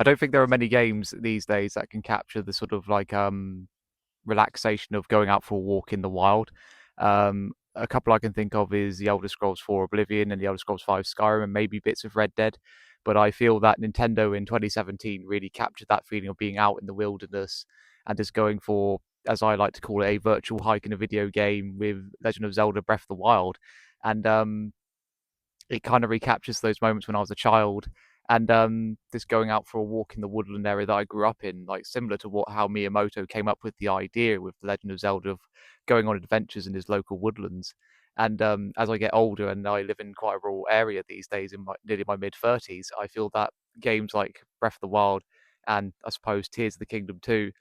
don't think there are many games these days that can capture the sort of like relaxation of going out for a walk in the wild. A couple I can think of is the Elder Scrolls 4 Oblivion and the Elder Scrolls 5 Skyrim and maybe bits of Red Dead. But I feel that Nintendo in 2017 really captured that feeling of being out in the wilderness and just going for, as I like to call it, a virtual hike in a video game with Legend of Zelda Breath of the Wild. And it kind of recaptures those moments when I was a child and just going out for a walk in the woodland area that I grew up in, like similar to what how Miyamoto came up with the idea with the Legend of Zelda of going on adventures in his local woodlands. And as I get older and I live in quite a rural area these days, in nearly my mid 30s, I feel that games like Breath of the Wild and I suppose Tears of the Kingdom 2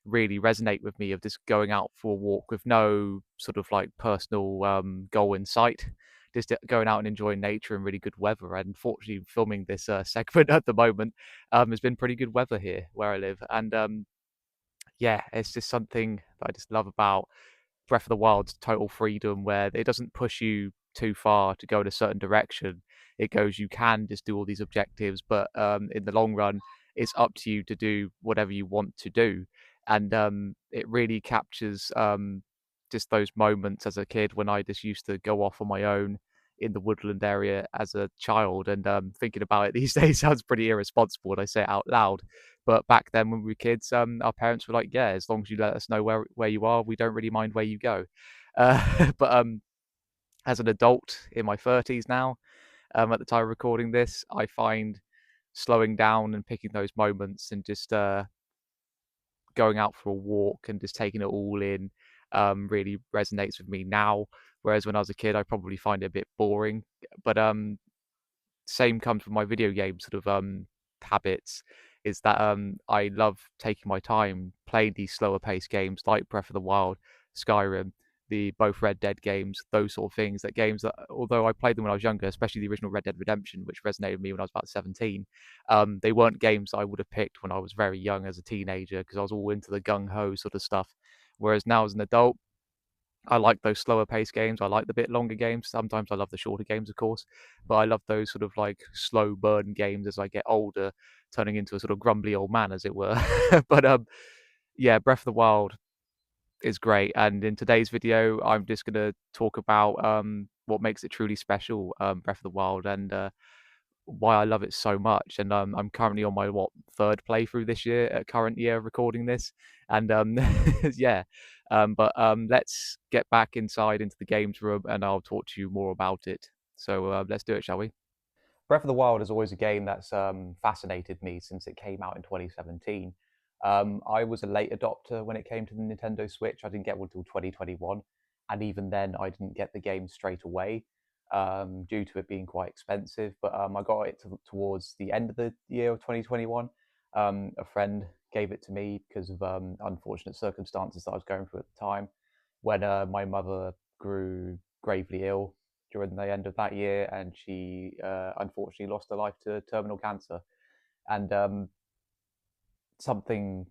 really resonate with me of just going out for a walk with no sort of like personal goal in sight, just going out and enjoying nature and really good weather. And fortunately, filming this segment at the moment, has been pretty good weather here where I live, and yeah, it's just something that I just love about Breath of the Wild's total freedom, where it doesn't push you too far to go in a certain direction. It goes, you can just do all these objectives, but in the long run, it's up to you to do whatever you want to do. And it really captures just those moments as a kid when I just used to go off on my own in the woodland area as a child. And thinking about it these days sounds pretty irresponsible when I say it out loud. But back then, when we were kids, our parents were like, "Yeah, as long as you let us know where you are, we don't really mind where you go." But as an adult in my 30s now, at the time of recording this, I find slowing down and picking those moments and just going out for a walk and just taking it all in really resonates with me now. Whereas when I was a kid, I probably find it a bit boring. But same comes with my video game sort of habits, is that I love taking my time playing these slower paced games like Breath of the Wild, Skyrim, the both Red Dead games, those sort of things. That games that, although I played them when I was younger, especially the original Red Dead Redemption, which resonated with me when I was about 17, they weren't games I would have picked when I was very young as a teenager because I was all into the gung ho sort of stuff. Whereas now as an adult, I like those slower paced games. I like the bit longer games. Sometimes I love the shorter games, of course, but I love those sort of like slow burn games as I get older, turning into a sort of grumbly old man, as it were. But yeah, Breath of the Wild is great. And in today's video, I'm just going to talk about what makes it truly special, Breath of the Wild, and why I love it so much. And I'm currently on my third playthrough this year, current year recording this, and yeah. But let's get back inside into the games room, and I'll talk to you more about it. So let's do it, shall we? Breath of the Wild is always a game that's fascinated me since it came out in 2017. I was a late adopter when it came to the Nintendo Switch. I didn't get one until 2021, and even then, I didn't get the game straight away due to it being quite expensive. But I got it towards the end of the year of 2021. A friend gave it to me because of unfortunate circumstances that I was going through at the time when my mother grew gravely ill during the end of that year, and she unfortunately lost her life to terminal cancer. And something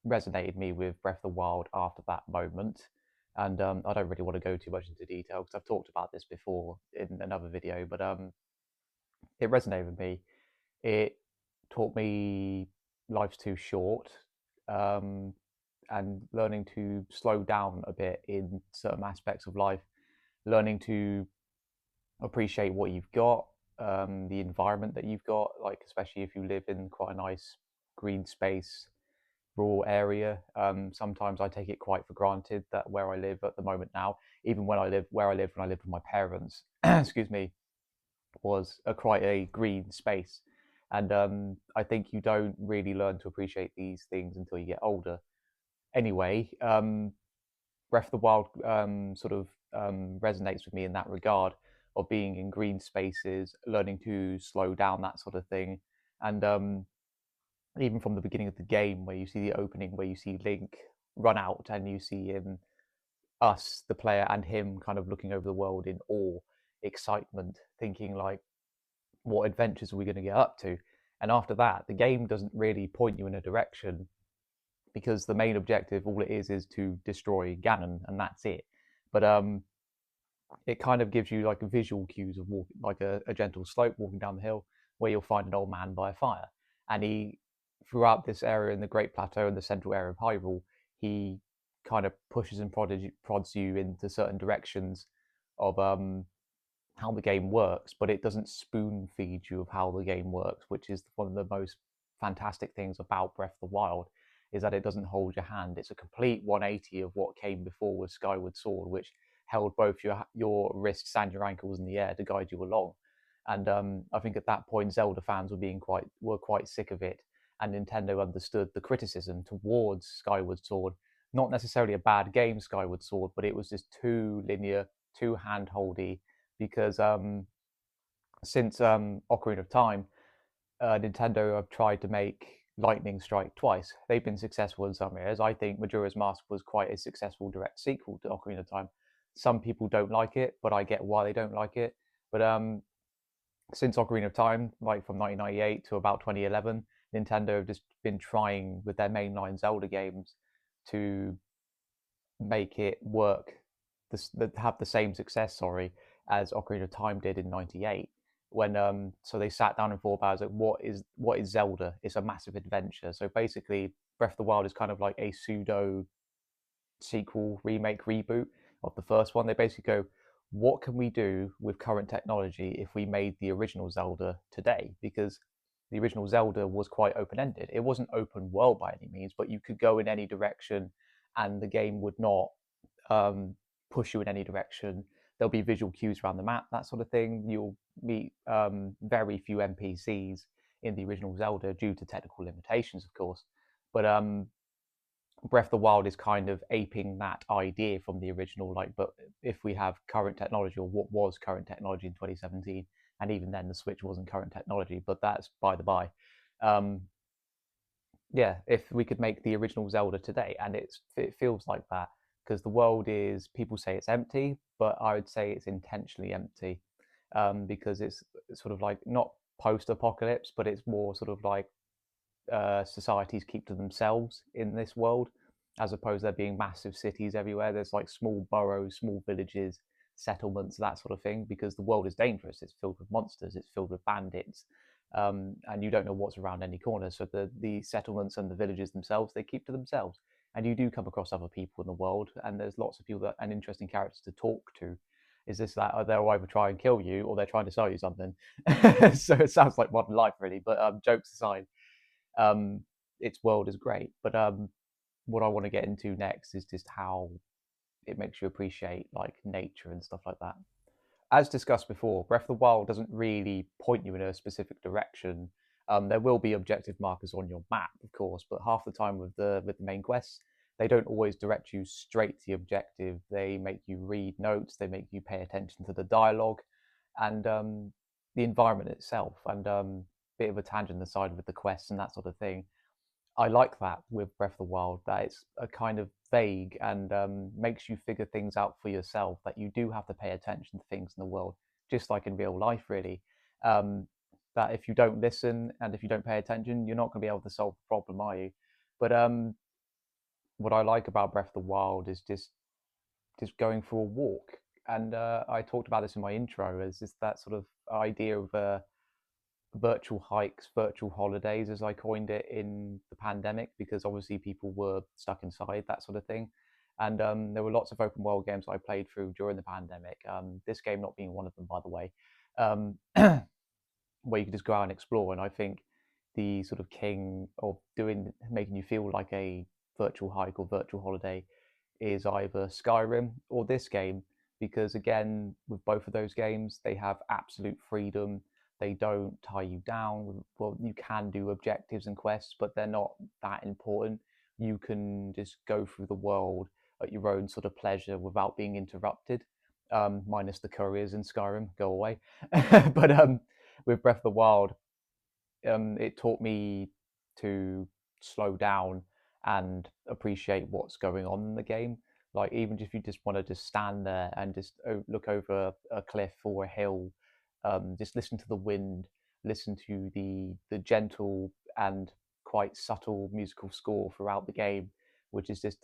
resonated me with Breath of the Wild after that moment. And I don't really want to go too much into detail because I've talked about this before in another video, but it resonated with me. It taught me life's too short, um, and learning to slow down a bit in certain aspects of life, learning to appreciate what you've got, the environment that you've got, like especially if you live in quite a nice green space, rural area. Sometimes I take it quite for granted that where I live at the moment now, even when I live where I lived when I lived with my parents, excuse me, was quite a green space. And I think you don't really learn to appreciate these things until you get older. Anyway, Breath of the Wild sort of resonates with me in that regard of being in green spaces, learning to slow down, that sort of thing. And even from the beginning of the game, where you see the opening, where you see Link run out and you see him, us, the player, and him kind of looking over the world in awe, excitement, thinking like, what adventures are we going to get up to? And after that, the game doesn't really point you in a direction because the main objective, all it is to destroy Ganon, and that's it. But it kind of gives you like visual cues of walk, like a gentle slope walking down the hill, where you'll find an old man by a fire, and he throughout this area in the Great Plateau and the central area of Hyrule, he kind of pushes and prods you into certain directions of how the game works, but it doesn't spoon feed you of how the game works, which is one of the most fantastic things about Breath of the Wild, is that it doesn't hold your hand. It's a complete 180 of what came before with Skyward Sword, which held both your wrists and your ankles in the air to guide you along. And I think at that point, Zelda fans were quite sick of it, and Nintendo understood the criticism towards Skyward Sword. Not necessarily a bad game, Skyward Sword, but it was just too linear, too hand-holdy, because since Ocarina of Time, Nintendo have tried to make Lightning Strike twice. They've been successful in some areas. I think Majora's Mask was quite a successful direct sequel to Ocarina of Time. Some people don't like it, but I get why they don't like it. But since Ocarina of Time, like from 1998 to about 2011, Nintendo have just been trying with their mainline Zelda games to make it work, have the same success, sorry, as Ocarina of Time did in '98. When so they sat down and thought about it, like, what is Zelda? It's a massive adventure. So basically, Breath of the Wild is kind of like a pseudo sequel, remake, reboot of the first one. They basically go, what can we do with current technology if we made the original Zelda today? Because the original Zelda was quite open ended. It wasn't open world by any means, but you could go in any direction and the game would not push you in any direction. There'll be visual cues around the map, that sort of thing. You'll meet very few NPCs in the original Zelda due to technical limitations, of course. But Breath of the Wild is kind of aping that idea from the original. Like, but if we have current technology, or what was current technology in 2017, and even then the Switch wasn't current technology, but that's by the by. Um, yeah, if we could make the original Zelda today, and it feels like that because the world is, people say it's empty, but I would say it's intentionally empty, because it's sort of like not post-apocalypse, but it's more sort of like societies keep to themselves in this world, as opposed to there being massive cities everywhere. There's like small boroughs, small villages, settlements, that sort of thing, because the world is dangerous. It's filled with monsters. It's filled with bandits, and you don't know what's around any corner. So the settlements and the villages themselves, they keep to themselves. And you do come across other people in the world, and there's lots of people that and interesting characters to talk to. Is this that they'll either try and kill you or they're trying to sell you something? So it sounds like modern life, really. But jokes aside, um, its world is great. But what I want to get into next is just how it makes you appreciate like nature and stuff like that. As discussed before, Breath of the Wild doesn't really point you in a specific direction. There will be objective markers on your map, of course, but half the time with the main quests, they don't always direct you straight to the objective. They make you read notes, they make you pay attention to the dialogue, and the environment itself. And bit of a tangent aside with the quests and that sort of thing. I like that with Breath of the Wild, that it's a kind of vague and makes you figure things out for yourself, that you do have to pay attention to things in the world, just like in real life, really. Um, that if you don't listen and if you don't pay attention, you're not going to be able to solve the problem, are you? But what I like about Breath of the Wild is just going for a walk. And I talked about this in my intro, as just that sort of idea of virtual hikes, virtual holidays, as I coined it in the pandemic, because obviously people were stuck inside, that sort of thing. And there were lots of open world games I played through during the pandemic. This game not being one of them, by the way, um, where you could just go out and explore. And I think the sort of king of doing making you feel like a virtual hike or virtual holiday is either Skyrim or this game, because again, with both of those games, they have absolute freedom. They don't tie you down. Well, you can do objectives and quests, but they're not that important. You can just go through the world at your own sort of pleasure without being interrupted, minus the couriers in Skyrim, go away. But with Breath of the Wild, it taught me to slow down and appreciate what's going on in the game. Like even if you just want to just stand there and just look over a cliff or a hill, just listen to the wind, listen to the gentle and quite subtle musical score throughout the game, which is just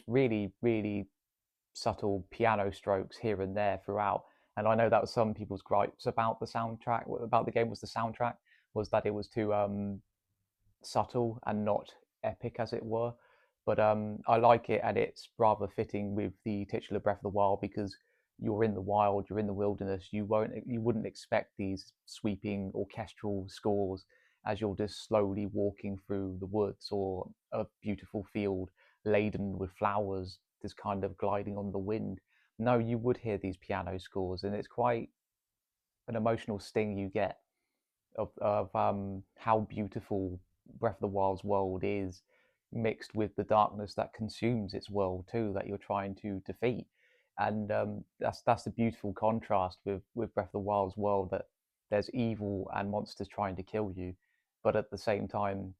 really subtle piano strokes here and there throughout. And I know that was some people's gripes about the soundtrack, about the game was the soundtrack, was that it was too subtle and not epic, as it were. But I like it, and it's rather fitting with the titular Breath of the Wild because you're in the wild, you're in the wilderness. You wouldn't expect these sweeping orchestral scores as you're just slowly walking through the woods or a beautiful field laden with flowers, just kind of gliding on the wind. No, you would hear these piano scores, and it's quite an emotional sting you get of how beautiful Breath of the Wild's world is, mixed with the darkness that consumes its world too, that you're trying to defeat. And that's the beautiful contrast with Breath of the Wild's world, that there's evil and monsters trying to kill you, but at the same time,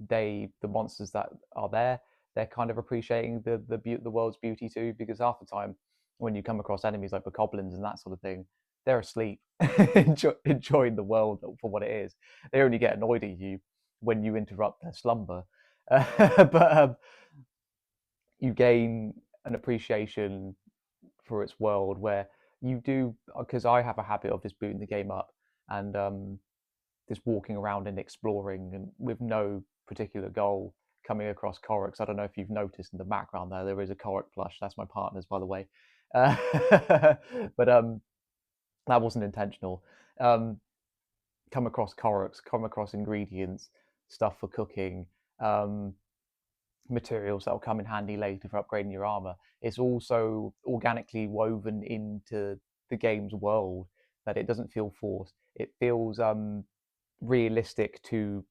the monsters that are there, they're kind of appreciating the world's beauty too, because half the time when you come across enemies like the goblins and that sort of thing, they're asleep, enjoying the world for what it is. They only get annoyed at you when you interrupt their slumber. But you gain an appreciation for its world where you do, because I have a habit of just booting the game up and just walking around and exploring and with no particular goal, coming across Korrix. I don't know if you've noticed in the background there is a Korrix plush. That's my partner's, by the way. Uh, but that wasn't intentional. Um, come across Korrix, come across ingredients, stuff for cooking, um, materials that will come in handy later for upgrading your armor. It's also organically woven into the game's world that it doesn't feel forced. It feels realistic to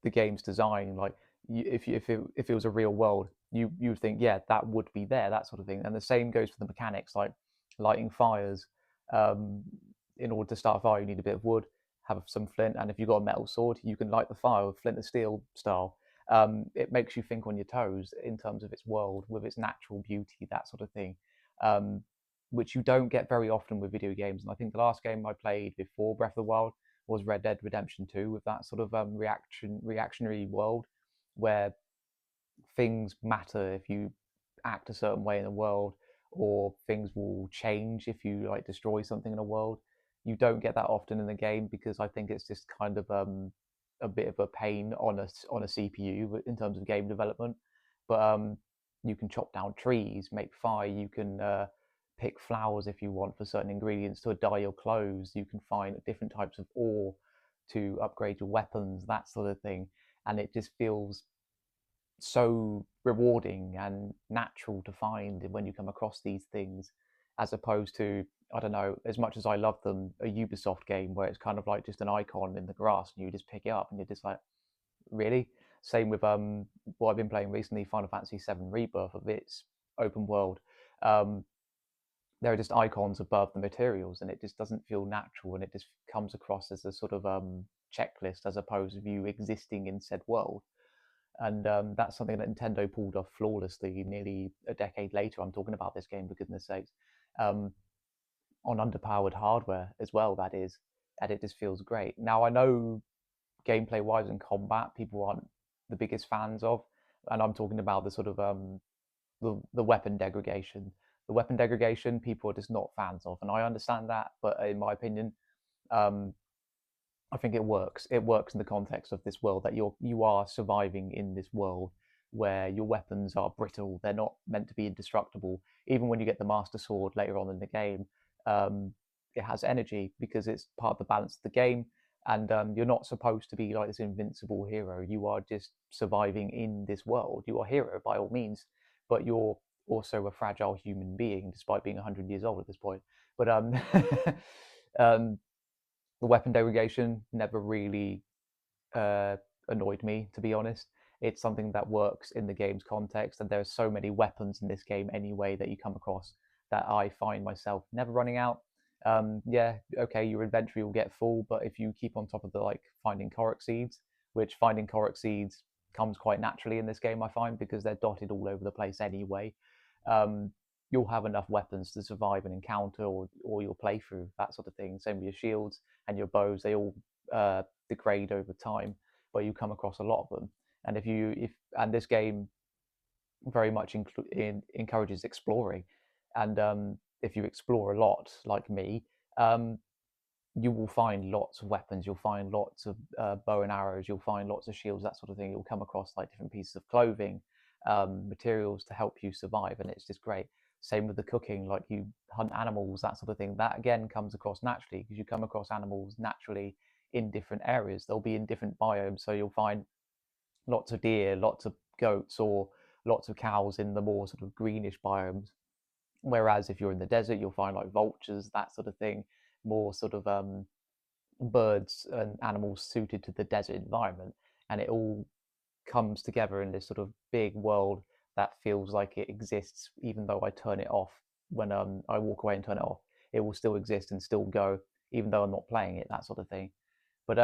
the game's design. Like if it was a real world, you would think, yeah, that would be there, that sort of thing. And the same goes for the mechanics, like lighting fires. Um, in order to start a fire, you need a bit of wood, have some flint, and if you've got a metal sword, you can light the fire with flint and steel style. It makes you think on your toes in terms of its world, with its natural beauty, that sort of thing, um, which you don't get very often with video games. And I think the last game I played before Breath of the Wild was Red Dead Redemption 2, with that sort of reactionary world where things matter if you act a certain way in the world, or things will change if you like destroy something in a world. You don't get that often in the game because I think it's just kind of a bit of a pain on a CPU in terms of game development. But you can chop down trees, make fire. You can pick flowers if you want for certain ingredients to dye your clothes. You can find different types of ore to upgrade your weapons, that sort of thing. And it just feels so rewarding and natural to find when you come across these things, as opposed to, I don't know, as much as I love them, a Ubisoft game where it's kind of like just an icon in the grass and you just pick it up and you're just like, really? Same with what I've been playing recently, Final Fantasy VII Rebirth, of its open world. Um, there are just icons above the materials, and it just doesn't feel natural, and it just comes across as a sort of checklist as opposed to you existing in said world. And that's something that Nintendo pulled off flawlessly nearly a decade later. I'm talking about this game, for goodness sakes, um, on underpowered hardware as well, that is, and it just feels great. Now, I know gameplay wise and combat, people aren't the biggest fans of, and I'm talking about the sort of the weapon degradation. The weapon degradation, people are just not fans of, and I understand that. But in my opinion, um, I think it works. It works in the context of this world, that you are surviving in this world where your weapons are brittle. They're not meant to be indestructible. Even when you get the Master Sword later on in the game, it has energy because it's part of the balance of the game. And you're not supposed to be like this invincible hero. You are just surviving in this world. You are a hero by all means, but you're also a fragile human being, despite being 100 years old at this point. But um, the weapon degradation never really uh, annoyed me, to be honest. It's something that works in the game's context, and there are so many weapons in this game anyway that you come across that I find myself never running out. Yeah, okay, your inventory will get full, but if you keep on top of the like finding Korok seeds, which finding Korok seeds comes quite naturally in this game, I find, because they're dotted all over the place anyway. Um, you'll have enough weapons to survive an encounter or your playthrough, that sort of thing. Same with your shields and your bows; they all degrade over time, but you come across a lot of them. And if and this game very much encourages exploring, and if you explore a lot, like me, um, you will find lots of weapons. You'll find lots of bow and arrows. You'll find lots of shields, that sort of thing. You'll come across like different pieces of clothing, materials to help you survive, and it's just great. Same with the cooking, like you hunt animals, that sort of thing. That again comes across naturally because you come across animals naturally in different areas. They'll be in different biomes, so you'll find lots of deer, lots of goats, or lots of cows in the more sort of greenish biomes. Whereas if you're in the desert, you'll find like vultures, that sort of thing, more sort of birds and animals suited to the desert environment, and it all comes together in this sort of big world that feels like it exists, even though I turn it off. When I walk away and turn it off, it will still exist and still go, even though I'm not playing it, that sort of thing. But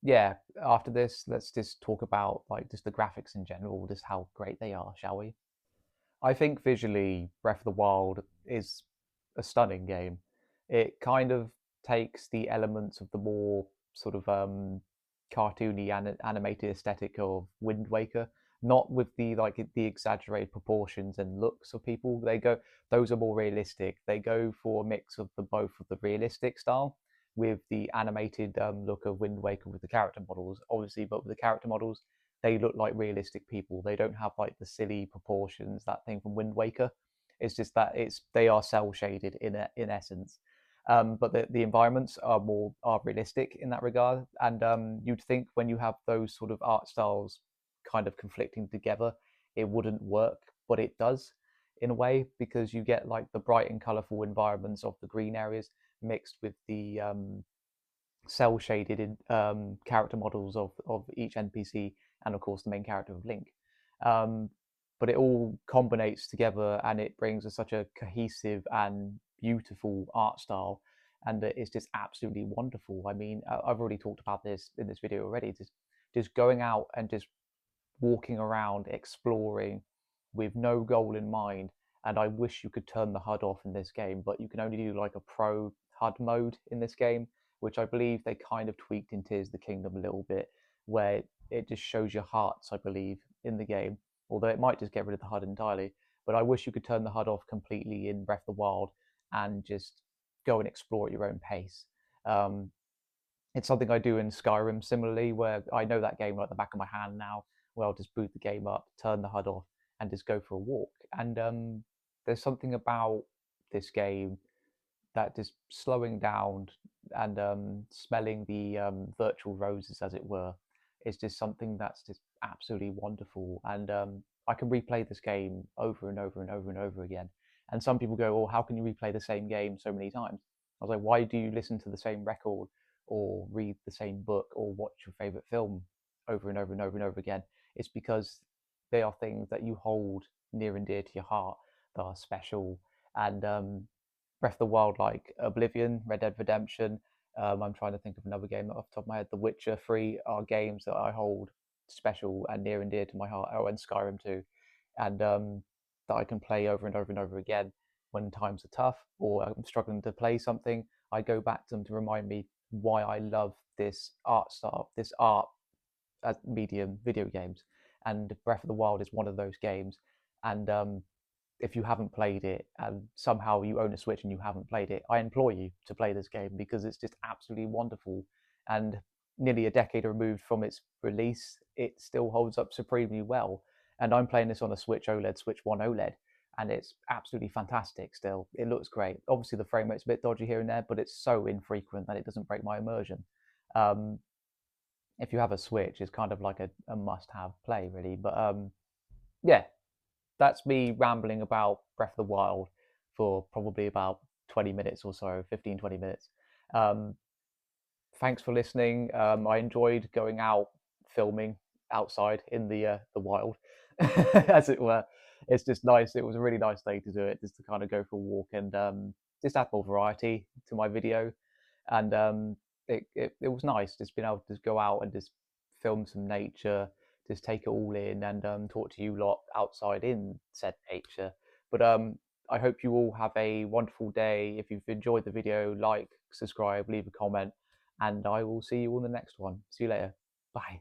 yeah, after this, let's just talk about like just the graphics in general, just how great they are, shall we? I think visually, Breath of the Wild is a stunning game. It kind of takes the elements of the more sort of cartoony animated aesthetic of Wind Waker, not with the like the exaggerated proportions and looks of people. They go those are more realistic. They go for a mix of the both of the realistic style with the animated look of Wind Waker with the character models, obviously, but with the character models they look like realistic people. They don't have like the silly proportions, that thing from Wind Waker. It's just that they are cell shaded in essence. But the environments are realistic in that regard. And you'd think when you have those sort of art styles kind of conflicting together, it wouldn't work, but it does in a way because you get like the bright and colorful environments of the green areas mixed with the cell shaded character models of each NPC and of course the main character of Link. Um, but it all combinates together and it brings such a cohesive and beautiful art style, and it's just absolutely wonderful. I mean, I've already talked about this in this video already. Just going out and just walking around exploring with no goal in mind. And I wish you could turn the HUD off in this game, but you can only do like a pro HUD mode in this game, which I believe they kind of tweaked in Tears of the Kingdom a little bit, where it just shows your hearts, I believe, in the game. Although it might just get rid of the HUD entirely. But I wish you could turn the HUD off completely in Breath of the Wild and just go and explore at your own pace. Um, it's something I do in Skyrim similarly, where I know that game like the back of my hand now, where I'll just boot the game up, turn the HUD off, and just go for a walk. And there's something about this game that just slowing down and smelling the virtual roses, as it were, is just something that's just absolutely wonderful. And I can replay this game over and over and over and over again. And some people go, "Oh, how can you replay the same game so many times?" I was like, "Why do you listen to the same record, or read the same book, or watch your favorite film over and over and over and over again?" It's because they are things that you hold near and dear to your heart, that are special. And Breath of the Wild, like Oblivion, Red Dead Redemption. I'm trying to think of another game off the top of my head. The Witcher 3 are games that I hold special and near and dear to my heart. Oh, and Skyrim too, and that I can play over and over and over again when times are tough or I'm struggling to play something. I go back to them to remind me why I love this art style, this art as medium, video games. And Breath of the Wild is one of those games. And if you haven't played it and somehow you own a Switch and you haven't played it, I implore you to play this game because it's just absolutely wonderful. And nearly a decade removed from its release, it still holds up supremely well. And I'm playing this on a Switch OLED, Switch One OLED, and it's absolutely fantastic still. It looks great. Obviously, the frame rate's a bit dodgy here and there, but it's so infrequent that it doesn't break my immersion. Um, if you have a Switch, it's kind of like a must-have play, really. But yeah, that's me rambling about Breath of the Wild for probably about 20 minutes or so, 15, 20 minutes. Um, Thanks for listening. I enjoyed going out filming outside in the wild, as it were. It's just nice. It was a really nice day to do it, just to kind of go for a walk and just add more variety to my video. And it was nice just being able to just go out and just film some nature, just take it all in, and talk to you lot outside in said nature. But I hope you all have a wonderful day. If you've enjoyed the video, like, subscribe, leave a comment, and I will see you on the next one. See you later. Bye.